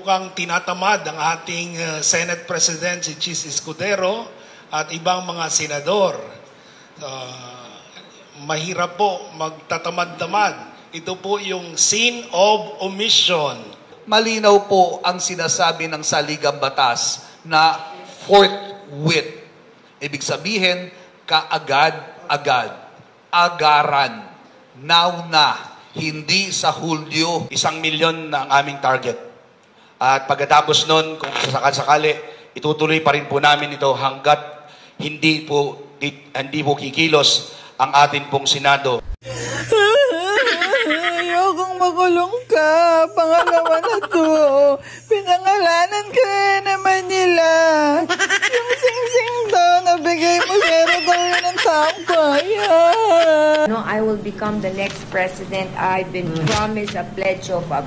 mukhang tinatamad ang ating Senate President si Chis Escudero at ibang mga senador. Mahirap po magtatamad-tamad. Ito po yung sin of omission. Malinaw po ang sinasabi ng saligang batas na forthwith. Ibig sabihin, kaagad-agad, agaran, now na, hindi sa Hulyo. 1 milyon na ang aming target. At pagkatapos nun, kung sakali, itutuloy pa rin po namin ito hanggat hindi po kikilos ang atin pong Senado. Ayokong makulong ka. Pangalawa na to. Pinangalanan ka naman nila. Yung sing-sing to, nabigay mo pero gawin ng taong bayan. No, I will become the next president. I've been promised a pledge of